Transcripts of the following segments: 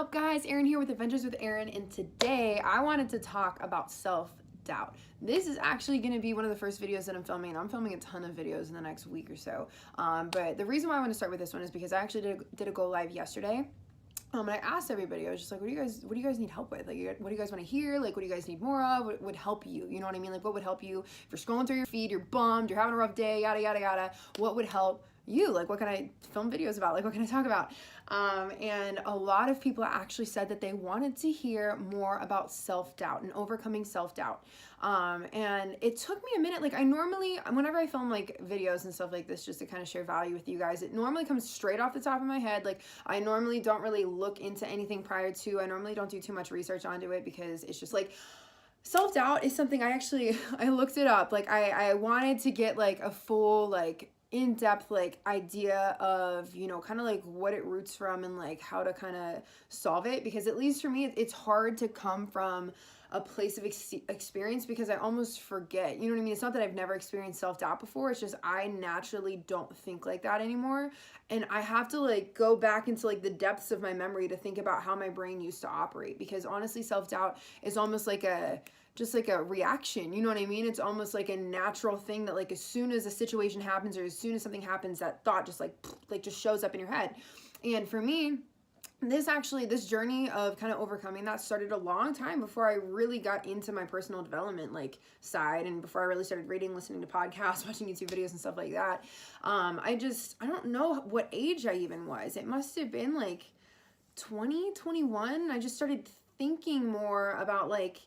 up, guys? Erin here with Adventures with Erin, and today I wanted to talk about self-doubt. This is actually going to be one of the first videos that I'm filming. I'm filming a ton of videos in the next week or so, but the reason why I want to start with this one is because I actually did a go live yesterday. And I asked everybody, I was just like, what do you guys need help with? Like, what do you guys want to hear? Like, what do you guys need more of? What would help you? You know what I mean? Like, what would help you? If you're scrolling through your feed, you're bummed, you're having a rough day, yada, yada, yada. What would help you? Like, what can I film videos about? Like, what can I talk about? And a lot of people actually said that they wanted to hear more about self-doubt and overcoming self-doubt. And it took me a minute. Like, I normally, whenever I film like videos and stuff like this, just to kind of share value with you guys, it normally comes straight off the top of my head. Like, I normally don't really look into anything prior to. I normally don't do too much research onto it because it's just like, self-doubt is something I looked it up. Like, I wanted to get like a full, like, in-depth like idea of, you know, kind of like what it roots from and like how to kind of solve it, because at least for me it's hard to come from a place of experience because I almost forget, you know what I mean? It's not that I've never experienced self-doubt before, it's just I naturally don't think like that anymore, and I have to like go back into like the depths of my memory to think about how my brain used to operate, because honestly self-doubt is almost like just like a reaction, you know what I mean? It's almost like a natural thing that like as soon as a situation happens or as soon as something happens, that thought just like just shows up in your head. And for me, this journey of kind of overcoming that started a long time before I really got into my personal development like side, and before I really started reading, listening to podcasts, watching YouTube videos and stuff like that. I don't know what age I even was. It must have been like 20, 21. I just started thinking more about like,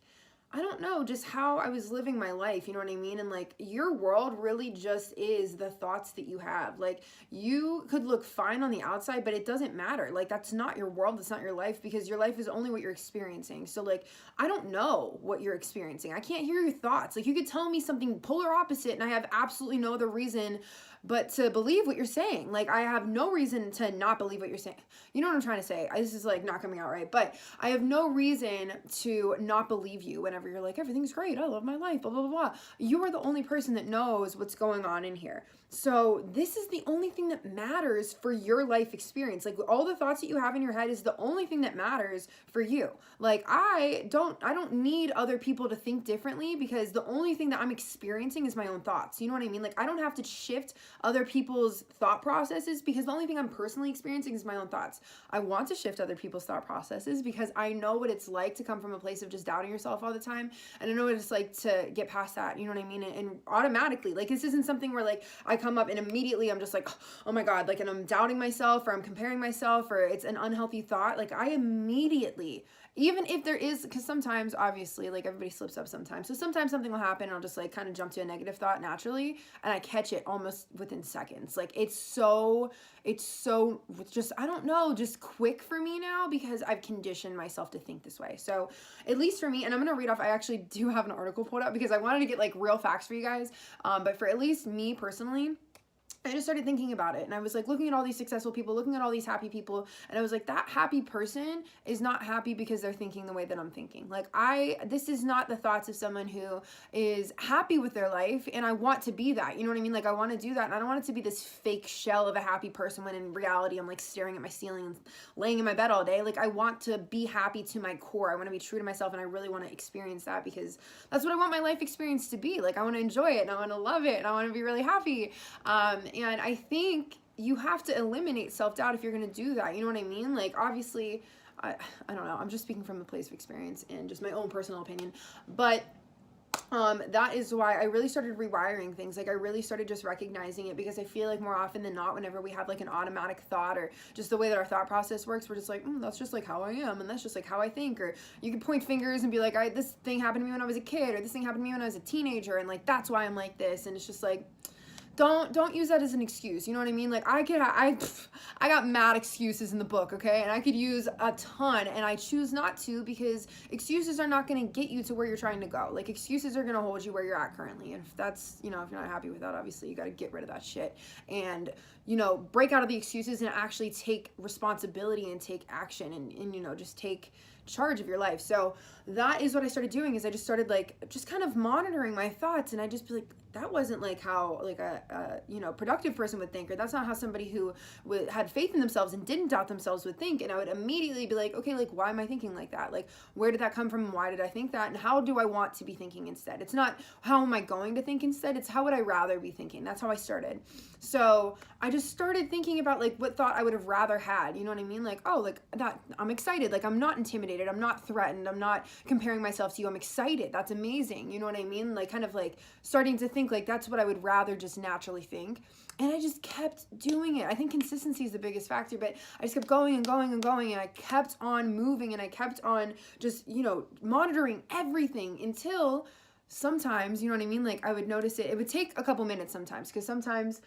I don't know, just how I was living my life, you know what I mean? And like, your world really just is the thoughts that you have. Like, you could look fine on the outside, but it doesn't matter. Like, that's not your world, that's not your life, because your life is only what you're experiencing. So like, I don't know what you're experiencing. I can't hear your thoughts. Like, you could tell me something polar opposite and I have absolutely no other reason but to believe what you're saying. Like, I have no reason to not believe what you're saying. You know what I'm trying to say? This is like not coming out right, but I have no reason to not believe you whenever you're like, everything's great, I love my life, blah, blah, blah, blah. You are the only person that knows what's going on in here. So this is the only thing that matters for your life experience. Like, all the thoughts that you have in your head is the only thing that matters for you. Like, I don't need other people to think differently, because the only thing that I'm experiencing is my own thoughts. You know what I mean? Like, I don't have to shift other people's thought processes, because the only thing I'm personally experiencing is my own thoughts. I want to shift other people's thought processes because I know what it's like to come from a place of just doubting yourself all the time, and I know what it's like to get past that, you know what I mean? And automatically, like, this isn't something where like I come up and immediately I'm just like, oh my God, like, and I'm doubting myself or I'm comparing myself or it's an unhealthy thought. Like, I immediately, even if there is, because sometimes obviously like everybody slips up sometimes, so sometimes something will happen and I'll just like kind of jump to a negative thought naturally, and I catch it almost within seconds. Like, it's so just, I don't know, just quick for me now, because I've conditioned myself to think this way. So at least for me, and I'm gonna read off, I actually do have an article pulled up because I wanted to get like real facts for you guys, but for at least me personally, I just started thinking about it, and I was like looking at all these successful people, looking at all these happy people, and I was like, that happy person is not happy because they're thinking the way that I'm thinking. Like, this is not the thoughts of someone who is happy with their life, and I want to be that, you know what I mean? Like, I want to do that, and I don't want it to be this fake shell of a happy person when in reality I'm like staring at my ceiling and laying in my bed all day. Like, I want to be happy to my core. I want to be true to myself, and I really want to experience that, because that's what I want my life experience to be. Like, I want to enjoy it, and I want to love it, and I want to be really happy. And I think you have to eliminate self-doubt if you're going to do that. You know what I mean? Like, obviously, I don't know. I'm just speaking from a place of experience and just my own personal opinion. But that is why I really started rewiring things. Like, I really started just recognizing it, because I feel like more often than not, whenever we have like an automatic thought, or just the way that our thought process works, we're just like, that's just like how I am, and that's just like how I think. Or you can point fingers and be like, this thing happened to me when I was a kid, or this thing happened to me when I was a teenager, and like, that's why I'm like this. And it's just like, don't use that as an excuse. You know what I mean? Like, I got mad excuses in the book, okay? And I could use a ton, and I choose not to, because excuses are not going to get you to where you're trying to go. Like, excuses are going to hold you where you're at currently. And if that's, you know, if you're not happy with that, obviously you got to get rid of that shit and, you know, break out of the excuses and actually take responsibility and take action, and you know, just take charge of your life. So that is what I started doing, is I just started like just kind of monitoring my thoughts, and I just be like, that wasn't like how like a you know, productive person would think, or that's not how somebody who had faith in themselves and didn't doubt themselves would think. And I would immediately be like, okay, like why am I thinking like that? Like where did that come from? Why did I think that? And how do I want to be thinking instead? It's not how am I going to think instead, it's how would I rather be thinking. That's how I started. So I just started thinking about like what thought I would have rather had, you know what I mean? Like, oh, like that, I'm excited, like I'm not intimidated, I'm not threatened, I'm not comparing myself to you, I'm excited, that's amazing, you know what I mean? Like kind of like starting to think like that's what I would rather just naturally think. And I just kept doing it. I think consistency is the biggest factor, but I just kept going and going and going, and I kept on moving, and I kept on just, you know, monitoring everything until sometimes, you know what I mean? Like I would notice it. It would take a couple minutes sometimes, because sometimes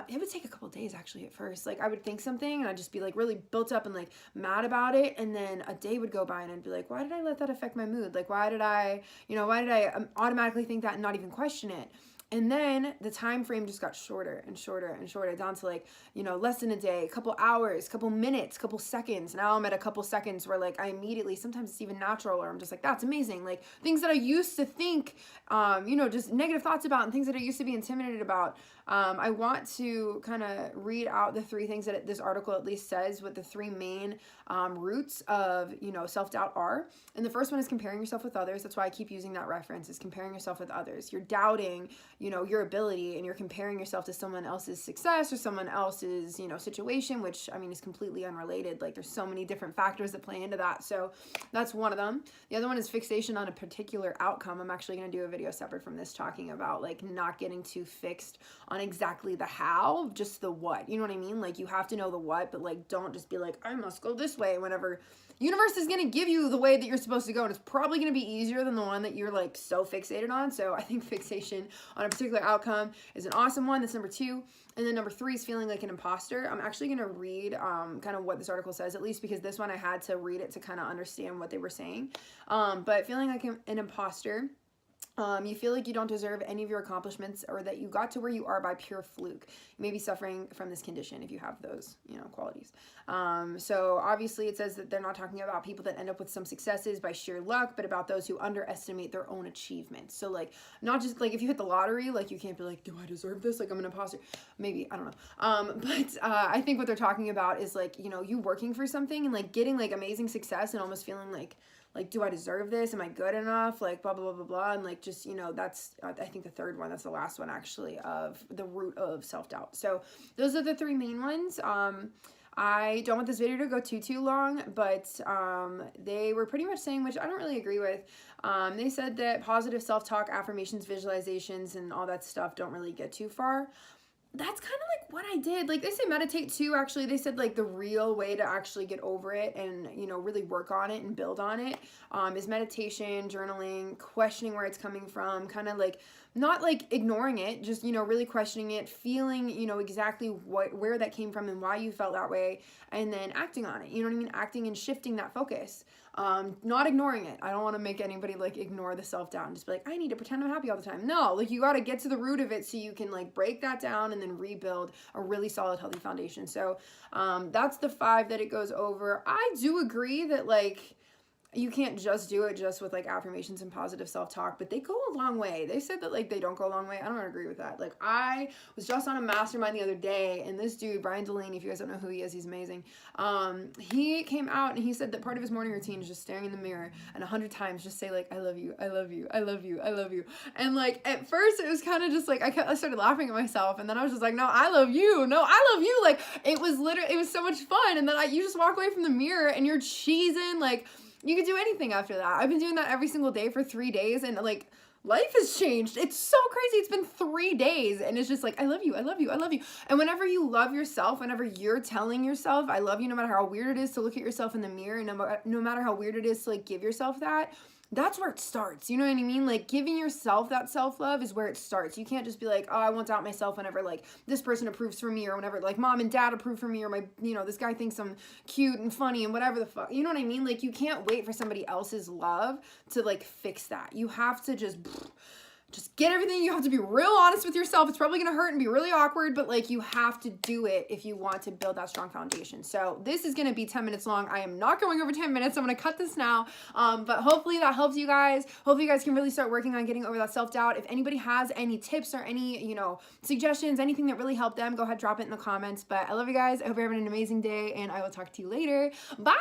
it would take a couple days actually at first. Like I would think something and I'd just be like really built up and like mad about it. And then a day would go by and I'd be like, why did I let that affect my mood? Like, why did I automatically think that and not even question it? And then the time frame just got shorter and shorter and shorter, down to like, you know, less than a day, a couple hours, couple minutes, couple seconds. Now I'm at a couple seconds where like I immediately, sometimes it's even natural, or I'm just like, that's amazing. Like things that I used to think, you know, just negative thoughts about, and things that I used to be intimidated about. I want to kind of read out the 3 things that this article at least says, what the 3 main roots of, you know, self-doubt are. And the first one is comparing yourself with others. That's why I keep using that reference, is comparing yourself with others. You're doubting, you know, your ability, and you're comparing yourself to someone else's success or someone else's, you know, situation, which I mean is completely unrelated. Like there's so many different factors that play into that. So that's one of them. The other one is fixation on a particular outcome. I'm actually going to do a video separate from this talking about like not getting too fixed on exactly the how, just the what. You know what I mean? Like you have to know the what, but like don't just be like, I must go this way, whenever universe is going to give you the way that you're supposed to go, and it's probably going to be easier than the one that you're like so fixated on. So I think fixation on a particular outcome is an awesome one. That's number 2. And then number 3 is feeling like an imposter. I'm actually going to read kind of what this article says, at least because this one I had to read it to kind of understand what they were saying. But feeling like an imposter. You feel like you don't deserve any of your accomplishments, or that you got to where you are by pure fluke. You may be suffering from this condition if you have those, you know, qualities. So obviously it says that they're not talking about people that end up with some successes by sheer luck, but about those who underestimate their own achievements. So like, not just like if you hit the lottery, like you can't be like, do I deserve this? Like I'm an imposter. Maybe, I don't know. But I think what they're talking about is like, you know, you working for something and like getting like amazing success and almost feeling like, do I deserve this? Am I good enough? Like, blah, blah, blah, blah, blah. And like, just, you know, that's, I think the third one, that's the last one actually, of the root of self-doubt. So those are the 3 main ones. I don't want this video to go too long, but they were pretty much saying, which I don't really agree with. They said that positive self-talk, affirmations, visualizations, and all that stuff don't really get too far. That's kind of like what I did. Like they say meditate too, actually. They said like the real way to actually get over it and, you know, really work on it and build on it is meditation, journaling, questioning where it's coming from, kind of like not like ignoring it, just, you know, really questioning it, feeling, you know, exactly where that came from and why you felt that way, and then acting on it. You know what I mean? Acting and shifting that focus. Not ignoring it. I don't want to make anybody like ignore the self-doubt and just be like, I need to pretend I'm happy all the time. No, like you got to get to the root of it so you can like break that down and then rebuild a really solid, healthy foundation. So that's the 5 that it goes over. I do agree that like you can't just do it just with like affirmations and positive self-talk, but they go a long way. They said that like they don't go a long way. I don't agree with that. Like I was just on a mastermind the other day, and this dude, Brian Delaney, if you guys don't know who he is, he's amazing. He came out and he said that part of his morning routine is just staring in the mirror and 100 times just say like, I love you, I love you, I love you, I love you. And like at first it was kind of just like I started laughing at myself, and then I was just like, no, I love you, no, I love you. Like it was literally, it was so much fun. And then you just walk away from the mirror and you're cheesing, like you could do anything after that. I've been doing that every single day for 3 days, and like life has changed. It's so crazy. It's been 3 days, and it's just like, I love you, I love you, I love you. And whenever you love yourself, whenever you're telling yourself, I love you, no matter how weird it is to look at yourself in the mirror, and no matter how weird it is to like give yourself that, that's where it starts. You know what I mean? Like giving yourself that self-love is where it starts. You can't just be like, oh, I want to doubt myself whenever like this person approves for me, or whenever like mom and dad approve for me, or my, you know, this guy thinks I'm cute and funny and whatever the fuck. You know what I mean? Like you can't wait for somebody else's love to like fix that. You have to just just get everything. You have to be real honest with yourself. It's probably gonna hurt and be really awkward, but like you have to do it if you want to build that strong foundation. So this is gonna be 10 minutes long. I am not going over 10 minutes. I'm gonna cut this now. But hopefully that helps you guys. Hopefully you guys can really start working on getting over that self-doubt. If anybody has any tips or any, you know, suggestions, anything that really helped them, go ahead, drop it in the comments. But I love you guys. I hope you're having an amazing day, and I will talk to you later. Bye.